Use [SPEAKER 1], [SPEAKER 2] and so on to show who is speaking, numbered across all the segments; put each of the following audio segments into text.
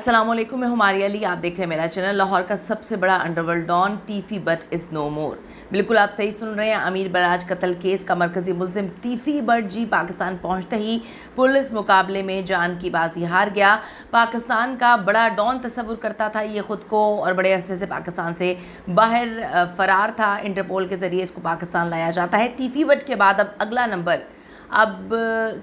[SPEAKER 1] अस्सलामुअलैकुम, मैं हुमारी अली। आप देख रहे हैं मेरा चैनल। लाहौर का सबसे बड़ा underworld don Teefi but is no more. बिल्कुल आप सही सुन रहे हैं। अमीर बराज कत्ल केस का मरकज़ी मुल्ज़िम तीफ़ी बट जी पाकिस्तान पहुंचते ही पुलिस मुकाबले में जान की बाजी हार गया। पाकिस्तान का बड़ा डॉन तस्वुर करता था ये ख़ुद को और बड़े अरसे से पाकिस्तान से बाहर फ़रार था। इंटरपोल के ज़रिए इसको पाकिस्तान लाया जाता है। तीफ़ी बट के बाद अब अगला नंबर अब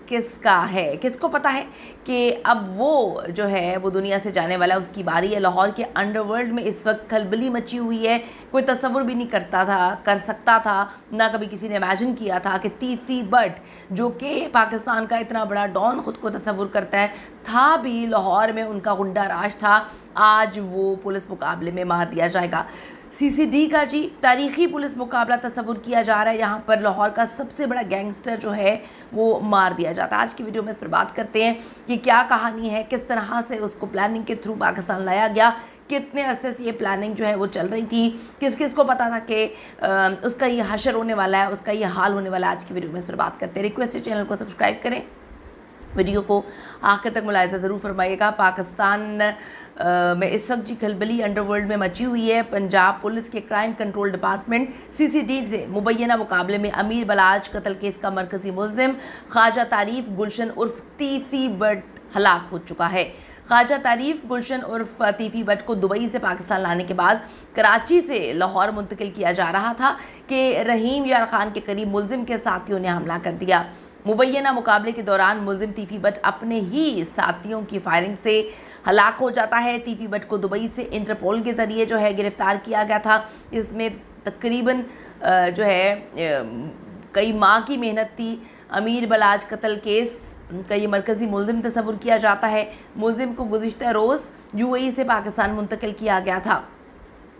[SPEAKER 1] किसका है? किसको पता है कि अब वो जो है वो दुनिया से जाने वाला है, उसकी बारी है। लाहौर के अंडरवर्ल्ड में इस वक्त खलबली मची हुई है। कोई तस्वुर भी नहीं कर सकता था, ना कभी किसी ने इमेजिन किया था कि तीफ़ी बट जो कि पाकिस्तान का इतना बड़ा डॉन ख़ुद को तस्वुर करता है, था भी लाहौर में उनका गुंडा राज था, आज वो पुलिस मुकाबले में मार दिया जाएगा। CCD का जी तारीख़ी पुलिस मुकाबला तस्वुर किया जा रहा है। यहाँ पर लाहौर का सबसे बड़ा गैंगस्टर जो है वो मार दिया जाता है। आज की वीडियो में इस पर बात करते हैं कि क्या कहानी है, किस तरह से उसको प्लानिंग के थ्रू पाकिस्तान लाया गया, कितने अरसे से ये प्लानिंग जो है वो चल रही थी, किस किस को पता था कि उसका ये हशर होने वाला है, उसका ये हाल होने वाला है। आज की वीडियो में इस पर बात करते हैं। रिक्वेस्ट है चैनल को सब्सक्राइब करें, वीडियो को आखिर तक मुलाहिज़ा ज़रूर फरमाइएगा। पाकिस्तान में इस वक्त जी खलबली अंडरवर्ल्ड में मची हुई है। पंजाब पुलिस के क्राइम कंट्रोल डिपार्टमेंट CCD से मुबैना मुकाबले में अमीर बलाज कत्ल केस का मरकज़ी मुल्ज़िम ख्वाजा तारीफ़ गुलशन उर्फ तीफ़ी बट हलाक हो चुका है। ख्वाजा तारीफ़ गुलशन उर्फ तीफ़ी बट को दुबई से पाकिस्तान लाने के बाद कराची से लाहौर मुंतकिल किया जा रहा था कि रहीम यार खान के करीब मुल्ज़िम के साथियों ने हमला कर दिया। मुबैना मुकाबले के दौरान मुल्ज़िम तीफ़ी बट अपने ही साथियों की फायरिंग से हलाक हो जाता है। तीफ़ी बट को दुबई से इंटरपोल के ज़रिए जो है गिरफ़्तार किया गया था। इसमें तकरीबन जो है कई माह की मेहनत थी। अमीर बलाज कत्ल केस का ये मरकज़ी मुल्ज़िम तस्वुर किया जाता है। मुल्ज़िम को गुज़िश्ता रोज़ UAE से पाकिस्तान मुंतकिल किया गया था।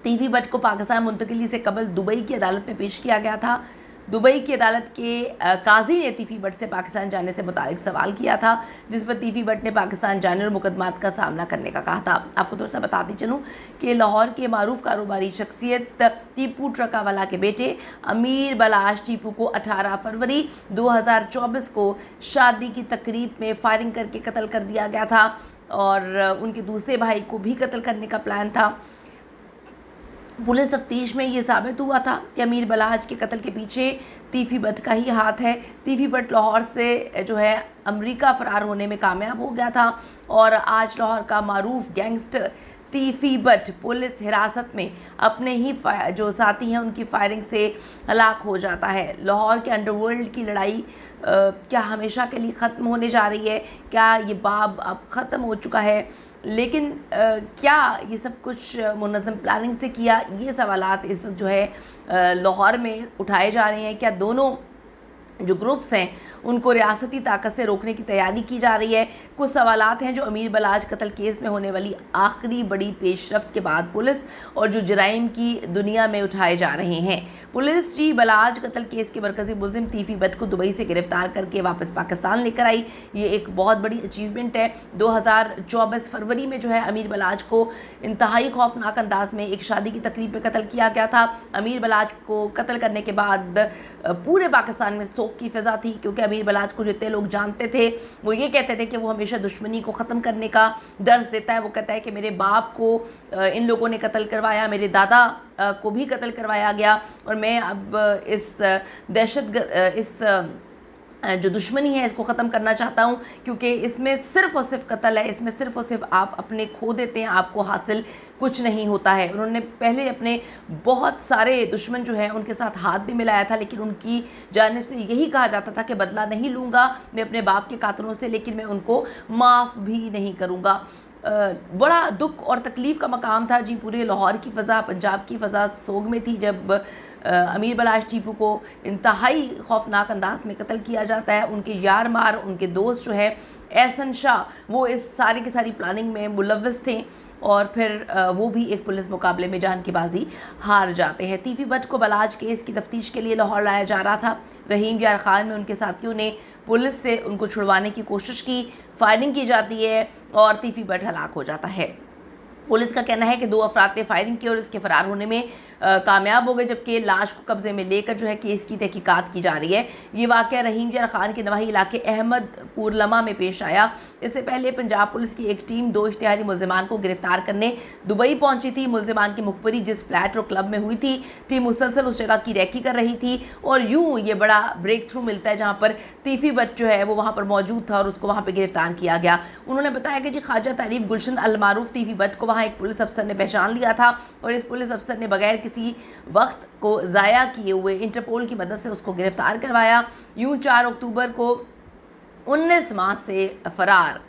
[SPEAKER 1] तीफ़ी बट को पाकिस्तान मुंतकिली से कबल दुबई की अदालत में पेश किया गया था। दुबई की अदालत के काजी ने तीफ़ी बट से पाकिस्तान जाने से मुतालिक सवाल किया था, जिस पर तीफ़ी बट ने पाकिस्तान जाने और मुकदमात का सामना करने का कहा था। आपको थोड़ा सा बताती चलूँ कि लाहौर के मारूफ कारोबारी शख्सियत टीपू ट्रकावाला के बेटे अमीर बलाज टीपू को 18 फरवरी 2024 को शादी की तकरीब में फायरिंग करके कत्ल कर दिया गया था और उनके दूसरे भाई को भी कत्ल करने का प्लान था। पुलिस तफ्तीश में ये साबित हुआ था कि अमीर बलाज के कत्ल के पीछे तीफ़ी बट का ही हाथ है। तीफ़ी बट लाहौर से जो है अमेरिका फ़रार होने में कामयाब हो गया था और आज लाहौर का मारूफ गैंगस्टर तीफ़ी बट पुलिस हिरासत में अपने ही जो साथी हैं उनकी फायरिंग से हलाक हो जाता है। लाहौर के अंडरवर्ल्ड की लड़ाई क्या हमेशा के लिए ख़त्म होने जा रही है? क्या ये बाब अब ख़त्म हो चुका है? लेकिन क्या ये सब कुछ मुनज़्ज़म प्लानिंग से किया? ये सवालात इस वक्त जो है लाहौर में उठाए जा रहे हैं। क्या दोनों जो ग्रुप्स हैं उनको रियासती ताकत से रोकने की तैयारी की जा रही है? कुछ सवालात हैं जो अमीर बलाज कत्ल केस में होने वाली आखिरी बड़ी पेशरफ्त के बाद पुलिस और जो जराइम की दुनिया में उठाए जा रहे हैं। पुलिस जी बलाज कत्ल केस के मरकज़ी मुल्ज़िम तीफ़ी बट को दुबई से गिरफ़्तार करके वापस पाकिस्तान लेकर आई। ये एक बहुत बड़ी अचीवमेंट है। 2024 फरवरी में जो है अमीर बलाज को इंतहाई खौफनाक अंदाज में एक शादी की तकरीब में कत्ल किया गया था। अमीर बलाज को कत्ल करने के बाद पूरे पाकिस्तान में शोक की फ़िज़ा थी, क्योंकि अमीर बलाज को जितने लोग जानते थे वो ये कहते थे कि वो हमेशा दुश्मनी को ख़त्म करने का दर्स देता है। वो कहता है कि मेरे बाप को इन लोगों ने कत्ल करवाया, मेरे दादा को भी कत्ल करवाया गया और मैं अब इस जो दुश्मनी है इसको ख़त्म करना चाहता हूँ, क्योंकि इसमें सिर्फ़ और सिर्फ कत्ल है। इसमें सिर्फ़ और सिर्फ आप अपने खो देते हैं, आपको हासिल कुछ नहीं होता है। उन्होंने पहले अपने बहुत सारे दुश्मन जो हैं उनके साथ हाथ भी मिलाया था, लेकिन उनकी जानिब से यही कहा जाता था कि बदला नहीं लूँगा मैं अपने बाप के कातलों से, लेकिन मैं उनको माफ़ भी नहीं करूँगा। बड़ा दुख और तकलीफ़ का मकाम था जी। पूरे लाहौर की फ़ज़ा, पंजाब की फ़ज़ा सोग में थी जब अमीर बलाज टीपू को इंतहाई खौफनाक अंदाज में कत्ल किया जाता है। उनके यार मार, उनके दोस्त जो है एहसन शाह, वो इस सारी की सारी प्लानिंग में मुलव्वस थे और फिर वो भी एक पुलिस मुकाबले में जान की बाजी हार जाते हैं। तीफ़ी बट को बलाज केस की तफ्तीश के लिए लाहौर लाया जा रहा था। रहीम यार खान में उनके साथियों ने पुलिस से उनको छुड़वाने की कोशिश की, फायरिंग की जाती है और तीफ़ी बट हलाक हो जाता है। पुलिस का कहना है कि 2 अफराद ने फायरिंग की और इसके फरार होने में कामयाब हो गए, जबकि लाश को कब्जे में लेकर जो है केस की तहकीकात की जा रही है। ये वाक़या रहीम जरा खान के नवाही इलाके अहमदपुर लमा में पेश आया। इससे पहले पंजाब पुलिस की एक टीम 2 इश्तिहारी मुलजिमान को गिरफ्तार करने दुबई पहुंची थी। मुलजिमान की मुखबरी जिस फ्लैट और क्लब में हुई थी, टीम मुसलसल उस जगह की रैकी कर रही थी और यूँ ये बड़ा ब्रेक थ्रू मिलता है जहाँ पर तीफी बट जो है वो वहाँ पर मौजूद था और उसको वहाँ पर गिरफ्तार किया गया। उन्होंने बताया कि जी ख्वाजा तारीफ गुलशन अलमारूफ तीफी बट को वहाँ एक पुलिस अफसर ने पहचान लिया था और इस पुलिस अफसर ने बगैर किसी वक्त को ज़ाया किए हुए इंटरपोल की मदद से उसको गिरफ्तार करवाया। यूं 4 अक्टूबर को 19 माह से फरार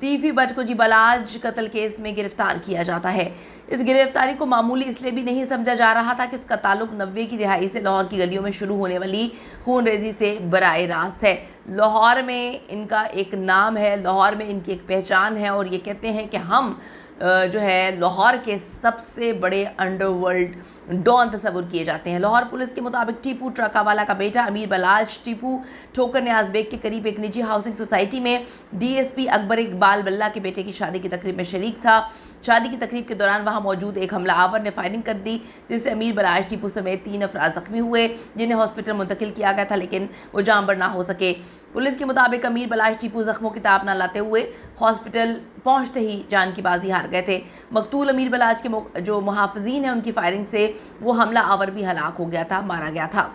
[SPEAKER 1] तीफी बट को जिबलाज कत्ल केस में गिरफ्तार किया जाता है। इस गिरफ्तारी को मामूली इसलिए भी नहीं समझा जा रहा था कि उसका ताल्लुक 90 की दिहाई से लाहौर की गलियों में शुरू होने वाली खूनरेजी से बराए रास्त है। लाहौर में इनका एक नाम है, लाहौर में इनकी एक पहचान है और ये कहते हैं कि हम जो है लाहौर के सबसे बड़े अंडरवर्ल्ड डॉन तस्वुर किए जाते हैं। लाहौर पुलिस के मुताबिक टीपू ट्रकावाला का बेटा अमीर बलाज टीपू ठोकर न्याज बेग के करीब एक निजी हाउसिंग सोसाइटी में डीएसपी अकबर इकबाल बल्ला के बेटे की शादी की तकरीब में शरीक था। शादी की तकरीब के दौरान वहां मौजूद एक हमलावर ने फायरिंग कर दी, जिससे अमीर बलाज टीपू समेत 3 अफराद जख्मी हुए, जिन्हें हॉस्पिटल मुंतकिल किया गया था, लेकिन वो जांबर ना हो सके। पुलिस के मुताबिक अमीर बलाज टीपू जख्मों की ताब न लाते हुए हॉस्पिटल पहुंचते ही जान की बाजी हार गए थे। मकतूल अमीर बलाज के जो मुहाफ़िज़ीन हैं उनकी फायरिंग से वो हमला आवर भी हलाक हो गया था, मारा गया था।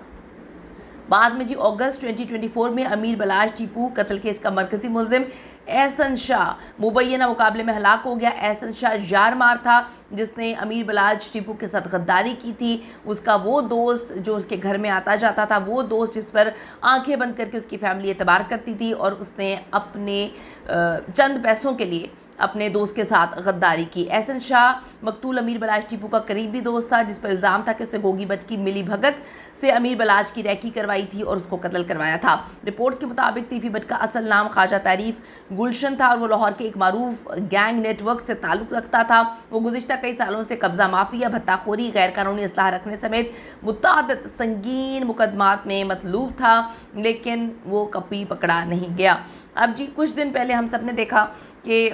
[SPEAKER 1] बाद में जी अगस्त 2024 में अमीर बलाज टीपू कत्ल केस का मरकजी मुलजिम एहसन शाह मुबैना मुकाबले में हलाक हो गया। एहसन शाह यार मार था जिसने अमीर बलाज टीपू के साथ गद्दारी की थी। उसका वो दोस्त जो उसके घर में आता जाता था, वो दोस्त जिस पर आंखें बंद करके उसकी फैमिली एतबार करती थी और उसने अपने चंद पैसों के लिए अपने दोस्त के साथ गद्दारी की। एहसन शाह मकतूल अमीर बलाज टीपू का करीबी दोस्त था, जिस पर इल्ज़ाम था कि उसने गोगी बट की मिली भगत से अमीर बलाज की रैकी करवाई थी और उसको कत्ल करवाया था। रिपोर्ट्स के मुताबिक तीफी बट का असल नाम ख्वाजा तारीफ गुलशन था और वो लाहौर के एक मारूफ गैंग नेटवर्क से ताल्लुक़ रखता था। वो गुज़िश्ता कई सालों से कब्ज़ा माफिया, भत्ताखोरी, गैर कानूनी असलाह रखने समेत मुतअद्दिद संगीन मुकदमात में मतलूब था, लेकिन वो कभी पकड़ा नहीं गया। अब जी कुछ दिन पहले हम सब ने देखा कि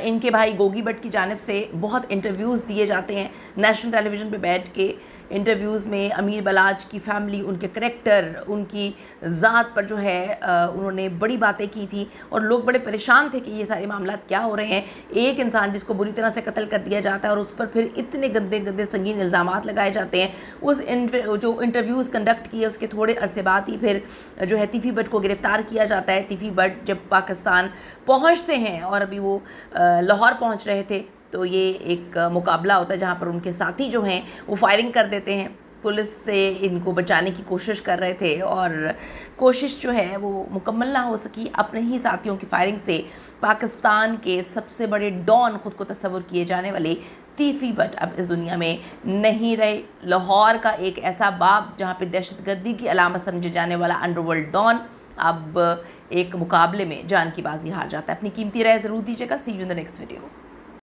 [SPEAKER 1] इनके भाई गोगी बट की जानिब से बहुत इंटरव्यूज़ दिए जाते हैं नेशनल टेलीविज़न पे बैठ के। इंटरव्यूज़ में अमीर बलाज की फैमिली, उनके करैक्टर, उनकी ज़ात पर जो है उन्होंने बड़ी बातें की थी और लोग बड़े परेशान थे कि ये सारे मामला क्या हो रहे हैं। एक इंसान जिसको बुरी तरह से कत्ल कर दिया जाता है और उस पर फिर इतने गंदे गंदे संगीन इल्ज़ामात लगाए जाते हैं। उस जो इंटरव्यूज़ कंडक्ट किए उसके थोड़े अरसे बाद ही फिर जो है तीफी बट को गिरफ़्तार किया जाता है। तीफी बट जब पाकिस्तान पहुँचते हैं और अभी वो लाहौर पहुँच रहे थे तो ये एक मुकाबला होता है जहाँ पर उनके साथी जो हैं वो फायरिंग कर देते हैं। पुलिस से इनको बचाने की कोशिश कर रहे थे और कोशिश जो है वो मुकम्मल ना हो सकी। अपने ही साथियों की फायरिंग से पाकिस्तान के सबसे बड़े डॉन खुद को तस्वुर किए जाने वाले तीफी बट अब इस दुनिया में नहीं रहे। लाहौर का एक ऐसा बाब जहाँ पे दहशतगर्दी की अलामत समझे जाने वाला अंडरवर्ल्ड डॉन अब एक मुकाबले में जान की बाजी हार जाता है। अपनी कीमती राय ज़रूर दीजिएगा। See you in the next video.